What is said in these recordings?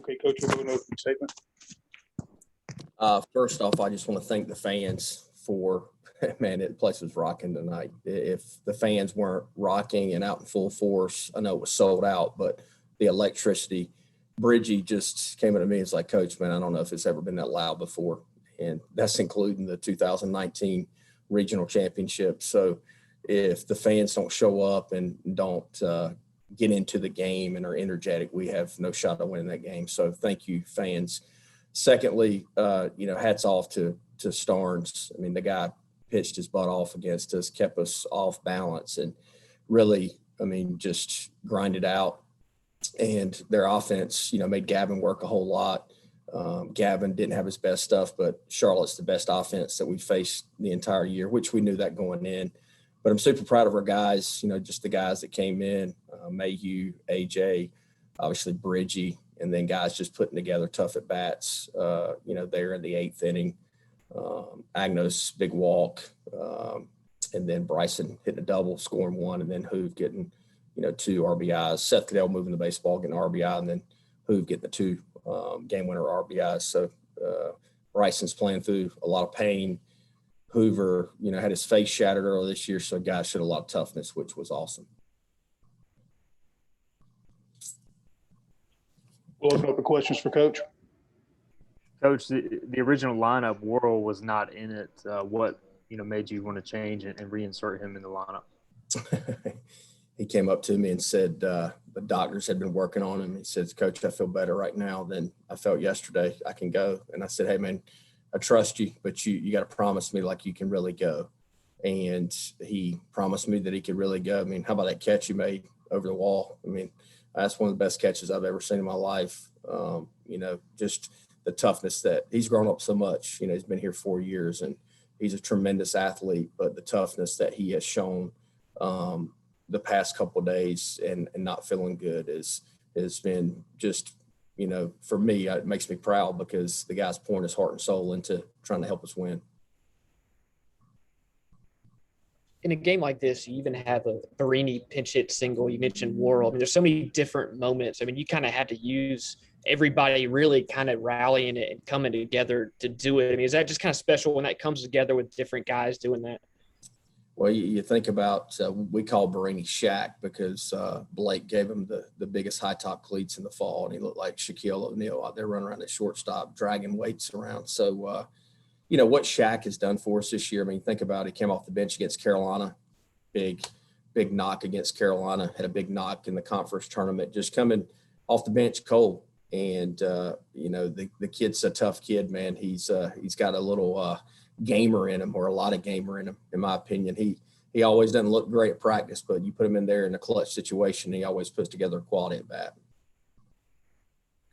Okay, Coach, we'll do an opening statement. First off, I just want to thank the fans for, man, the place was rocking tonight. If the fans weren't rocking and out in full force, I know it was sold out, but the electricity, Bridgie just came up to me and was like, Coach, man, I don't know if it's ever been that loud before. And that's including the 2019 regional championship. So if the fans don't show up and don't get into the game and are energetic, we have no shot of winning that game. So thank you, fans. Secondly, hats off to Starnes. I mean, the guy pitched his butt off against us, kept us off balance, and really, I mean, just grinded out. And their offense, made Gavin work a whole lot. Gavin didn't have his best stuff, but Charlotte's the best offense that we faced the entire year, which we knew that going in. But I'm super proud of our guys, just the guys that came in, Mayhew, AJ, obviously Bridgie, and then guys just putting together tough at bats, there in the 8th inning. Agnos, big walk, and then Bryson hitting a double, scoring 1, and then Hoove getting, 2 RBIs. Seth Cadell moving the baseball, getting an RBI, and then Hoove getting the 2 game winner RBIs. So Bryson's playing through a lot of pain. Hoover, had his face shattered earlier this year, so guys showed a lot of toughness, which was awesome. We'll open up for questions for Coach. Coach, the original lineup, Worrell was not in it. What made you want to change and reinsert him in the lineup? He came up to me and said the doctors had been working on him. He says, Coach, I feel better right now than I felt yesterday. I can go. And I said, hey, man, I trust you, but you got to promise me like you can really go. And he promised me that he could really go. I mean, how about that catch you made over the wall? I mean, that's one of the best catches I've ever seen in my life. Just the toughness that he's grown up so much. He's been here 4 years and he's a tremendous athlete, but the toughness that he has shown the past couple of days and not feeling good has been just, for me, it makes me proud because the guy's pouring his heart and soul into trying to help us win. In a game like this, you even have a Barini pinch hit single. You mentioned Worrell. I mean, there's so many different moments. I mean, you kind of had to use everybody really kind of rallying it and coming together to do it. I mean, is that just kind of special when that comes together with different guys doing that? Well, you think about we call Barini Shaq because Blake gave him the biggest high top cleats in the fall, and he looked like Shaquille O'Neal out there running around at shortstop, dragging weights around. So, what Shaq has done for us this year. I mean, think about it. He came off the bench against Carolina, big knock against Carolina, had a big knock in the conference tournament, just coming off the bench cold. And, the kid's a tough kid, man. He's got a little gamer in him, or a lot of gamer in him, in my opinion. He always doesn't look great at practice, but you put him in there in a clutch situation, he always puts together a quality at bat.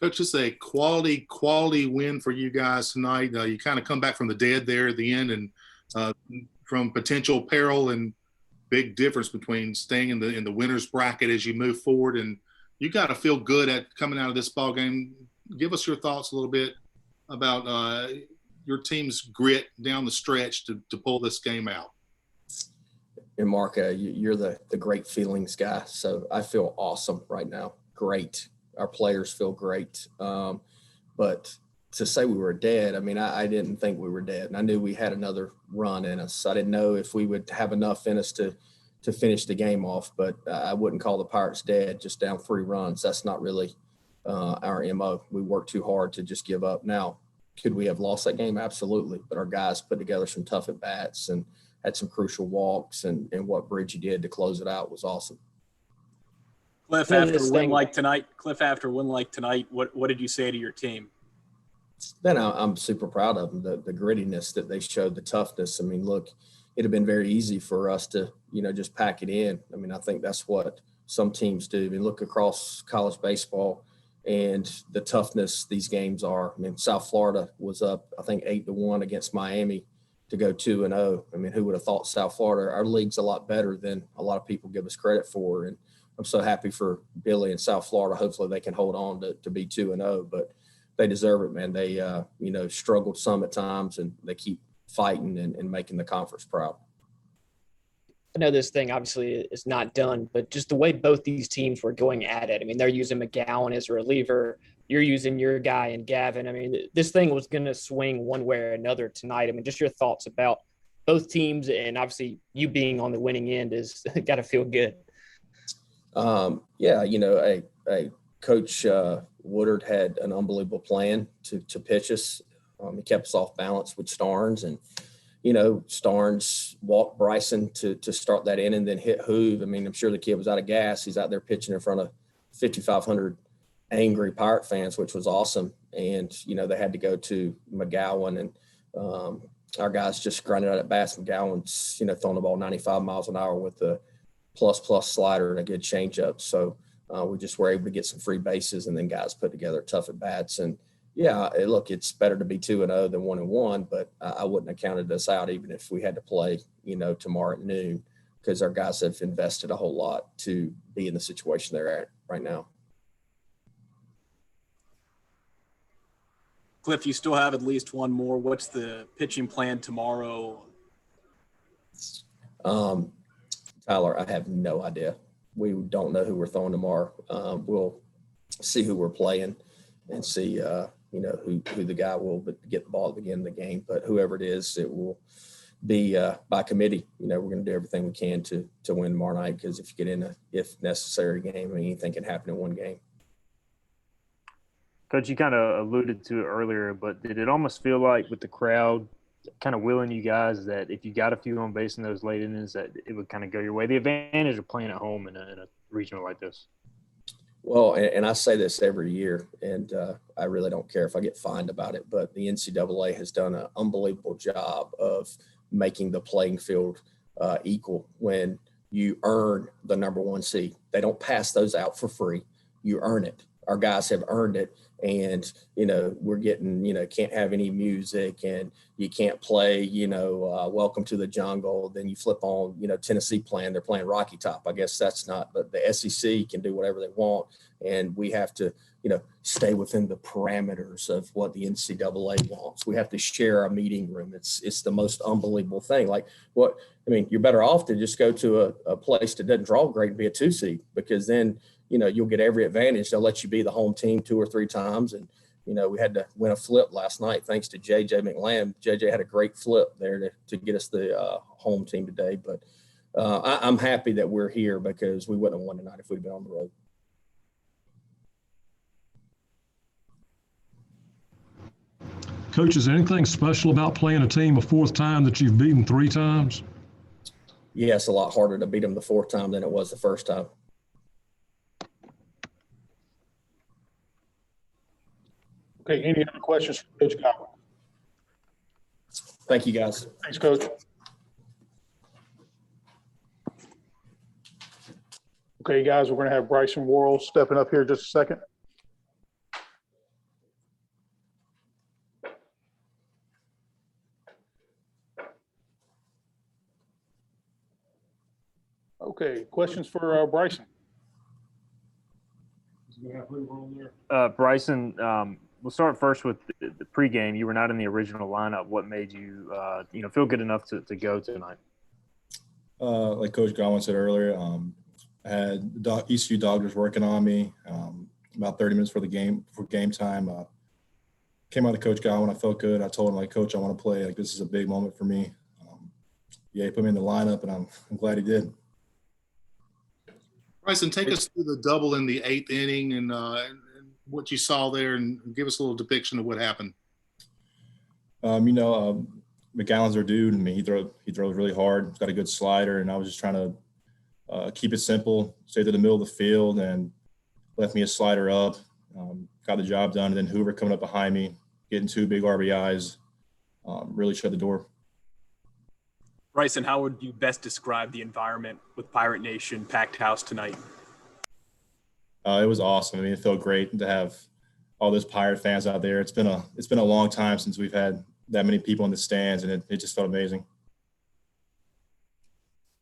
Coach, it's a quality win for you guys tonight. You kind of come back from the dead there at the end, and from potential peril, and big difference between staying in the winner's bracket as you move forward. And you got to feel good at coming out of this ball game. Give us your thoughts a little bit about your team's grit down the stretch to pull this game out. And Mark, you're the great feelings guy, so I feel awesome right now. Great. Our players feel great. But to say we were dead, I mean, I didn't think we were dead. And I knew we had another run in us. I didn't know if we would have enough in us to finish the game off, but I wouldn't call the Pirates dead, just down 3 runs. That's not really our MO. We worked too hard to just give up. Now, could we have lost that game? Absolutely. But our guys put together some tough at-bats and had some crucial walks, and what Bridgie did to close it out was awesome. Cliff, after a win like tonight, what did you say to your team? Then I'm super proud of them, the grittiness that they showed, the toughness. I mean, look, it'd have been very easy for us to, just pack it in. I mean, I think that's what some teams do. I mean, look across college baseball and the toughness these games are. I mean, South Florida was up, I think, 8-1 against Miami to go 2-0. I mean, who would have thought South Florida? Our league's a lot better than a lot of people give us credit for. And I'm so happy for Billy and South Florida. Hopefully they can hold on to be 2-0, but they deserve it, man. They, struggled some at times, and they keep fighting and making the conference proud. I know this thing obviously is not done, but just the way both these teams were going at it. I mean, they're using McGowan as a reliever. You're using your guy and Gavin. I mean, this thing was going to swing one way or another tonight. I mean, just your thoughts about both teams, and obviously you being on the winning end is got to feel good. Yeah, you know, Coach Woodard had an unbelievable plan to pitch us. He kept us off balance with Starnes, and you know, Starnes walked Bryson to start that inning, then hit Hoove. I mean, I'm sure the kid was out of gas. He's out there pitching in front of 5,500 angry Pirate fans, which was awesome. And, you know, they had to go to McGowan, and our guys just grinded out at bats. McGowan's, you know, throwing the ball 95 miles an hour with a plus slider and a good changeup. So we just were able to get some free bases, and then guys put together tough at bats. And yeah, look, it's better to be 2-0 than 1-1, but I wouldn't have counted us out even if we had to play, you know, tomorrow at noon, because our guys have invested a whole lot to be in the situation they're at right now. Cliff, you still have at least one more. What's the pitching plan tomorrow? Tyler, I have no idea. We don't know who we're throwing tomorrow. We'll see who we're playing and see, you know, who the guy will get the ball at the beginning of the game. But whoever it is, it will be by committee. You know, we're going to do everything we can to win tomorrow night, because if you get in a if necessary game, I mean, anything can happen in one game. Coach, you kind of alluded to it earlier, but did it almost feel like with the crowd kind of willing you guys that if you got a few on base in those late innings that it would kind of go your way? The advantage of playing at home in a regional like this. Well, and I say this every year, and I really don't care if I get fined about it, but the NCAA has done an unbelievable job of making the playing field equal when you earn the number one seed. They don't pass those out for free. You earn it. Our guys have earned it. And, you know, we're getting, you know, can't have any music, and you can't play, you know, Welcome to the Jungle. Then you flip on, you know, Tennessee playing, they're playing Rocky Top. I guess that's not, but the SEC can do whatever they want. And we have to, you know, stay within the parameters of what the NCAA wants. We have to share a meeting room. It's the most unbelievable thing. Like what, I mean, you're better off to just go to a place that doesn't draw great and be a 2 seed, because then, you know, you'll get every advantage. They'll let you be the home team 2 or 3 times. And, you know, we had to win a flip last night thanks to JJ McLam. JJ had a great flip there to get us the home team today. But I'm happy that we're here, because we wouldn't have won tonight if we'd been on the road. Coach, is there anything special about playing a team a 4th time that you've beaten 3 times? Yes, a lot harder to beat them the 4th time than it was the 1st time. Okay, any other questions for Coach Godwin? Thank you, guys. Thanks, Coach. Okay, guys, we're going to have Bryson Worrell stepping up here just a second. Okay, questions for Bryson? Bryson, we'll start first with the pregame. You were not in the original lineup. What made you, you know, feel good enough to go tonight? Like Coach Godwin said earlier, I had ECU doctors working on me about 30 minutes for game time. Came out to Coach Godwin. I felt good. I told him, like, Coach, I want to play. Like, this is a big moment for me. Yeah, he put me in the lineup, and I'm glad he did. Bryson, take us through the double in the 8th inning and what you saw there, and give us a little depiction of what happened. You know, McGowan's our dude. I mean, he throws really hard. He's got a good slider, and I was just trying to keep it simple, stay to the middle of the field, and left me a slider up. Got the job done, and then Hoover coming up behind me, getting 2 big RBIs, really shut the door. Bryson, how would you best describe the environment with Pirate Nation packed house tonight? It was awesome. I mean, it felt great to have all those Pirate fans out there. It's been a long time since we've had that many people in the stands, and it just felt amazing.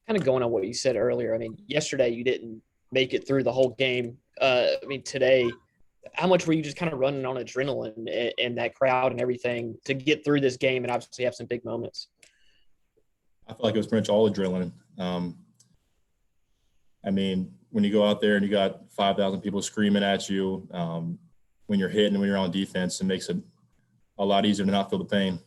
Kind of going on what you said earlier. I mean, yesterday you didn't make it through the whole game. I mean, today, how much were you just kind of running on adrenaline and that crowd and everything to get through this game and obviously have some big moments? I felt like it was pretty much all adrenaline. I mean, when you go out there and you got 5,000 people screaming at you, when you're hitting and when you're on defense, it makes it a lot easier to not feel the pain.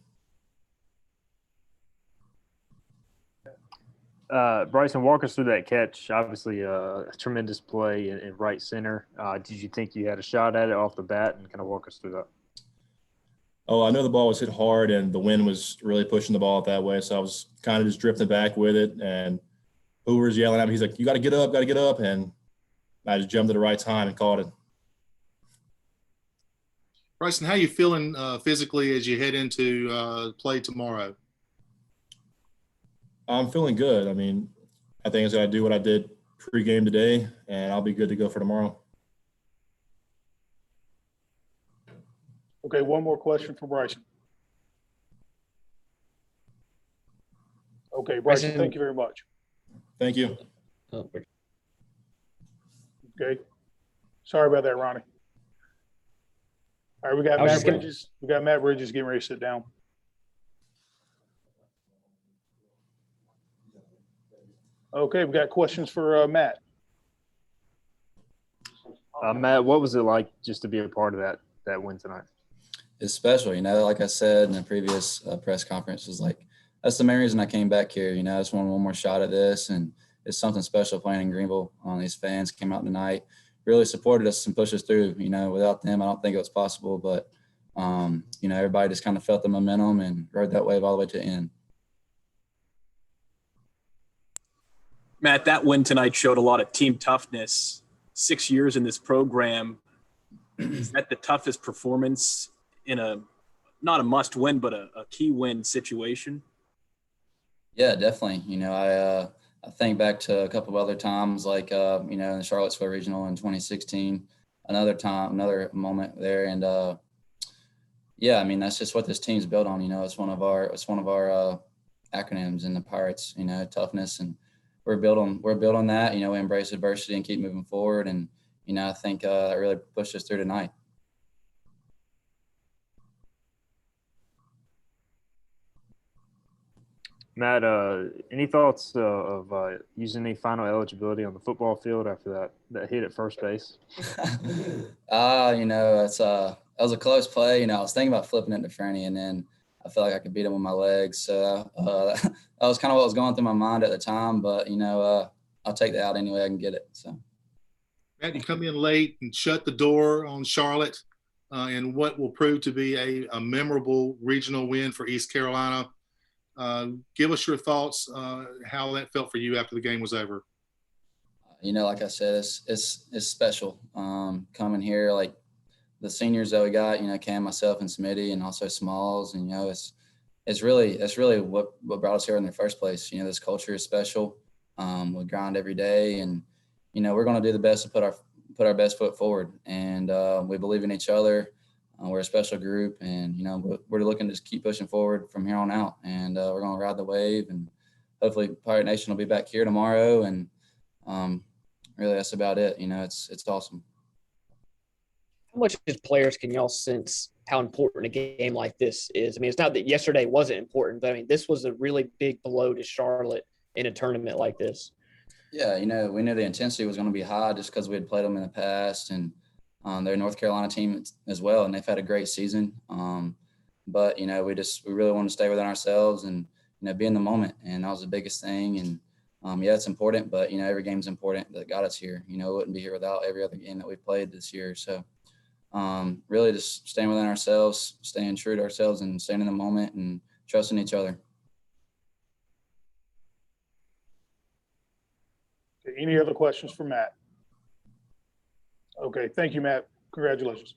Bryson, walk us through that catch. Obviously, a tremendous play in right center. Did you think you had a shot at it off the bat, and kind of walk us through that? Oh, I know the ball was hit hard and the wind was really pushing the ball that way. So I was kind of just drifting back with it. And Hoover's yelling at me. He's like, "You got to get up, got to get up." And I just jumped at the right time and caught it. Bryson, how you feeling physically as you head into play tomorrow? I'm feeling good. I mean, I think I got to do what I did pregame today, and I'll be good to go for tomorrow. Okay, one more question for Bryson. Okay, Bryson, thank you very much. Thank you. Okay. Sorry about that, Ronnie. All right, we got Matt Bridges. We got Matt Bridges getting ready to sit down. Okay, we got questions for Matt. Matt, what was it like just to be a part of that win tonight? It's special, like I said in the previous press conference, was like, that's the main reason I came back here. I just wanted one more shot at this, and it's something special playing in Greenville. These fans came out tonight, really supported us and pushed us through. Without them, I don't think it was possible, but everybody just kind of felt the momentum and rode that wave all the way to the end. Matt, that win tonight showed a lot of team toughness. 6 years in this program, is that the toughest performance in not a must win, but a key win situation? Yeah, definitely. I think back to a couple of other times, like, in the Charlottesville Regional in 2016, another moment there. And that's just what this team's built on. It's one of our acronyms in the Pirates, toughness, and we're built on that. We embrace adversity and keep moving forward. And, I think that really pushed us through tonight. Matt, any thoughts of using any final eligibility on the football field after that hit at first base? That was a close play. I was thinking about flipping it to Fernie, and then I felt like I could beat him with my legs. So that was kind of what was going through my mind at the time. But, I'll take that out any way I can get it. So, Matt, you come in late and shut the door on Charlotte in what will prove to be a memorable regional win for East Carolina. Give us your thoughts how that felt for you after the game was over. Like I said, it's special coming here. Like the seniors that we got, Cam, myself, and Smitty, and also Smalls, and it's really what brought us here in the first place. This culture is special. We grind every day, and we're going to do the best to put our best foot forward, and we believe in each other. We're a special group, and we're looking to just keep pushing forward from here on out, and we're going to ride the wave, and hopefully Pirate Nation will be back here tomorrow, and really that's about it. It's awesome. How much as players can y'all sense how important a game like this is? It's not that yesterday wasn't important, but this was a really big blow to Charlotte in a tournament like this. Yeah, we knew the intensity was going to be high just because we had played them in the past, and they're a North Carolina team as well, and they've had a great season. But we really want to stay within ourselves and be in the moment, and that was the biggest thing. And it's important, but every game's important that got us here. We wouldn't be here without every other game that we've played this year. So really just staying within ourselves, staying true to ourselves, and staying in the moment and trusting each other. Okay, any other questions for Matt? Okay, thank you, Matt. Congratulations.